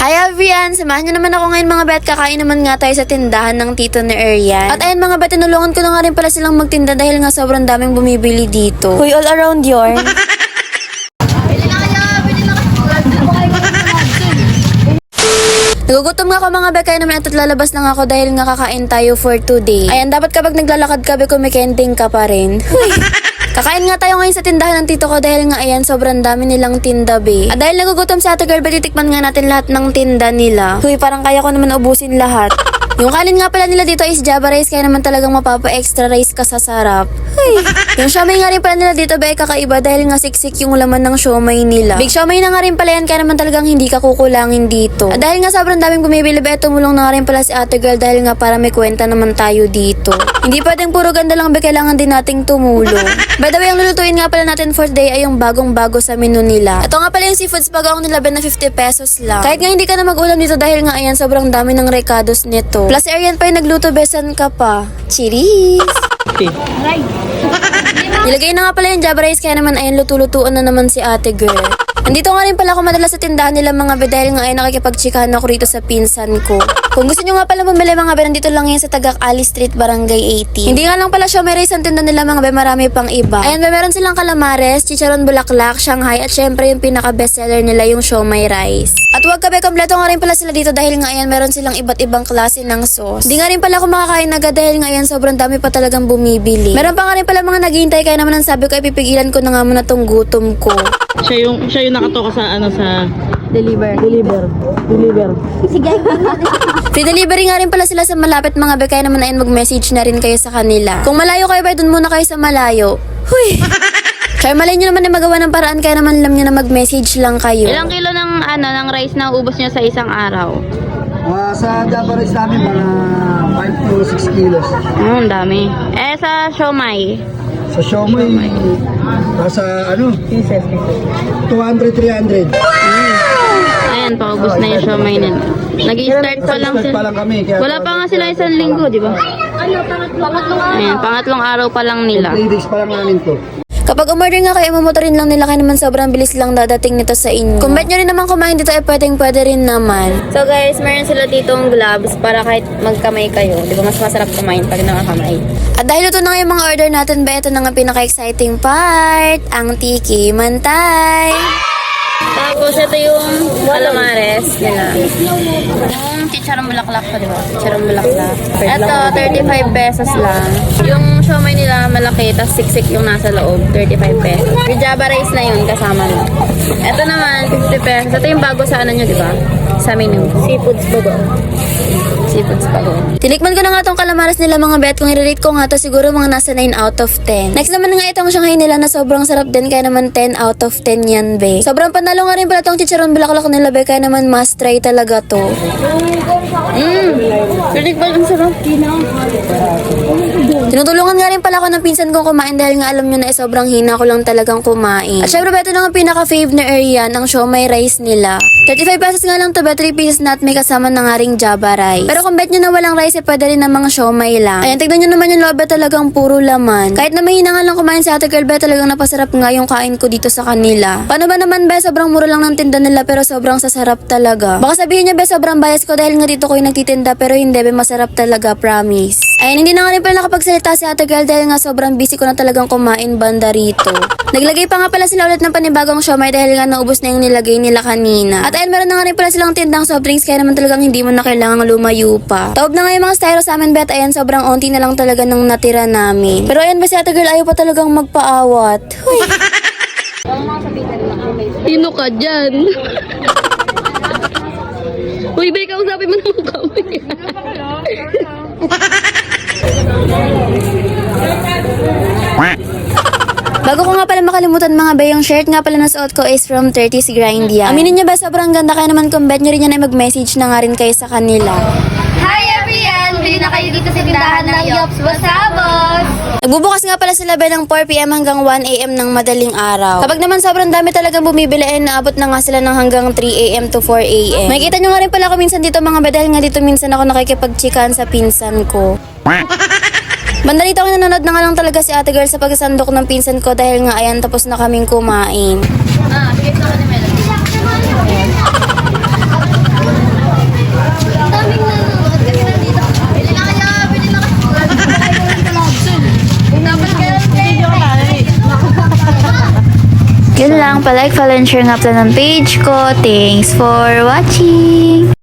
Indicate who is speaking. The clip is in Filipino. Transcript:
Speaker 1: Hi everyone! Samahan nyo naman ako ngayon mga bet. Kakain naman nga tayo sa tindahan ng tito ni Arian. At ayun mga bet, tinulungan ko na nga rin pala silang magtinda dahil nga sobrang daming bumibili dito. Hoy, all around yarn. Nagugutom nga ako mga bet, kaya naman at lalabas lang ako dahil nga kakain tayo for today. Ayan, dapat kapag naglalakad ka, kumikending ka pa rin. Huy! Kakain nga tayo ngayon sa tindahan ng tito ko dahil nga ayan, sobrang dami nilang tinda be. At dahil nagugutom sa ate girl, titikman nga natin lahat ng tinda nila. Huy, parang kaya ko naman ubusin lahat. Yung kanin nga pala nila dito is Java rice, kaya naman talagang mapapa-extra rice ka sa sarap. Hey. Yung siomay nga rin pala nila dito ba ay kakaiba dahil nga siksik yung laman ng siomay nila. Big siomay na nga rin pala yan, kaya naman talagang hindi ka kukulangin dito. At dahil nga sobrang daming bumibili ba, tumulong na nga rin pala si ate girl dahil nga para may kwenta naman tayo dito. Hindi pwedeng puro ganda lang ba, kailangan din nating tumulong. By the way, ang lulutuin nga pala natin for today ay yung bagong-bago sa menu nila. Ito nga pala yung seafoods bagoong nila na 50 pesos lang. Kahit nga hindi ka na mag-ulam dito dahil nga ayan, sobrang dami ng recados nito. Plus Arian pa yung nagluto, besan ka pa. Cheers!
Speaker 2: Okay.
Speaker 1: Nilagay na nga pala yung Java rice, kaya naman ayun, luto-lutuan na naman si ate girl. Andito nga rin pala ako madalas sa tindahan nila mga be dahil nga ay nakikipagchikahan ako rito sa pinsan ko. Kung gusto nyo nga pala bumili mga be, nandito lang yan sa Tagak Ali Street, Barangay 18. Hindi nga lang pala siya may rice ang tinda nila mga be, marami pang iba. Ayan be, meron silang calamares, chicharon bulaklak, Shanghai, at syempre yung pinaka-bestseller nila yung siomay rice. At wag ka be, kompleto nga rin pala sila dito dahil nga ayan, meron silang iba't ibang klase ng sauce. Hindi nga rin pala ako makakain agad dahil nga ayan, sobrang dami pa talagang bumibili. Meron pa nga rin pala mga naghihintay, kaya naman ang sabi ko ay pipigilan ko na nga muna tong gutom ko.
Speaker 2: Siya yung nakatoka sa sa
Speaker 1: Deliver. Sige. Free delivery nga rin pala sila sa malapit mga be, kaya naman ayun, mag-message na rin kayo sa kanila. Kung malayo kayo ba, dun muna kayo sa malayo. Huy! Kaya malay nyo naman na magawa ng paraan, kaya naman alam nyo na mag-message lang kayo.
Speaker 3: Ilang kilo ng rice na ubos niya sa isang araw?
Speaker 4: Sa Java rice namin, mga 5 to 6 kilos.
Speaker 3: Ang dami. Sa siomay?
Speaker 4: Sa siomay, nasa 200, 300.
Speaker 3: Ayan, paubos na yung siomay nila. Nag-i-start pa lang
Speaker 4: Start
Speaker 3: sila.
Speaker 4: pa lang kami. Kaya
Speaker 3: Wala pa nga sila isang linggo, di ba? Ayan, pangatlong araw pa lang nila.
Speaker 4: 3 days pa lang namin to.
Speaker 1: Kapag umorder nga kayo, mamotorin lang nila, kaya naman sobrang bilis lang dadating nito sa inyo. Kung bet nyo rin naman kumain dito, pwede rin naman. So guys, meron sila ditong gloves para kahit magkamay kayo. Di ba mas masarap kumain pag nakakamay? At dahil ito na nga yung mga order natin, ito na nga pinaka-exciting part, ang tiki mantay. Tapos ito yung calamares nila. Yung chicharon bulaklak pa, di ba? Chicharon bulaklak. Ito, 35 pesos lang. Yung siomay nila malaki, tas siksik yung nasa loob, 35 pesos. Yung Java rice na yun, kasama mo. Ito naman, 50 pesos. Ito yung bago sa nyo, di ba? Sa menu. Seafoods bago. Seafoods bago. Tinikman ko na nga tong calamares nila mga bet. Kung i-rate ko nga to, siguro mga nasa 9 out of 10. Next naman nga itong Shanghai nila na sobrang sarap din, kaya naman 10 out of 10 yan, be. Sobrang panalo nga rin pala tong chicharon bulaklak nila, be, kaya naman must try talaga to. Rinig pa ang sarap. Tinutulungan nga rin pala ako ng pinsan kong kumain dahil nga alam nyo na sobrang hina ko lang talagang kumain. At syempre, ito na nga pinaka-fave na area ng siomay rice nila. 35 pesos nga lang to, be, 3 pieces na at may kasama na nga ring Java rice. Pero kung bet nyo na walang rice, pwede rin ng mga siomay lang. Ayan, tignan nyo naman yung loob, talagang puro laman. Kahit na mahina nga lang kumain sa ate girl, be, talagang napasarap nga yung kain ko dito sa kanila. Paano ba naman, be, sobrang mura lang ng tinda nila pero sobrang sasarap talaga. Baka sabihin nyo, be, sobrang bias ko dahil nga dito ko yung nagtitinda, pero hindi, be, masarap talaga, promise. Ayun, hindi na nga rin pala nakapagsalita si ate girl dahil nga sobrang busy ko na talagang kumain banda rito. Naglagay pa nga pala sila ulit ng panibagong siomay dahil nga naubos na yung nilagay nila kanina. At ayun, meron na nga rin pala silang tindang soft drinks, kaya naman talagang hindi mo na kailangang lumayo pa. Taob na nga yung mga styro sa amin, bet. Ayan, sobrang onti na lang talaga nung natira namin. Pero ayan ba si ate girl, ayaw pa talagang magpaawat. Huy.
Speaker 3: Sino ka dyan? Uy, bay, kausapin mo na mukha mo yan.
Speaker 1: Bago ko nga pala makalimutan mga bay, yung shirt nga pala na suot ko is from 30's Grind yan. Aminin nyo ba, sobrang ganda, kaya naman kung bet nyo rin yan ay mag-message na nga rin kayo sa kanila.
Speaker 5: Hi everyone! Bili na kayo dito sa tindahan ng Yops Basabos!
Speaker 1: Nagbubukas nga pala sila ba ng 4 PM hanggang 1 AM ng madaling araw. Kapag naman sobrang dami talagang bumibili, ay naabot na nga sila ng hanggang 3 AM to 4 AM. Makikita nyo nga rin pala ako minsan dito mga ba, dahil nga dito minsan ako nakikipagchikan sa pinsan ko. Banda dito ako nanonood na nga lang talaga si ate girl sa pagsasandok ng pinsan ko dahil nga ayan, tapos na kaming kumain.
Speaker 3: Sige, sa ni Melody.
Speaker 1: Yun lang, palike, follow, and share nga pala ng page ko. Thanks for watching!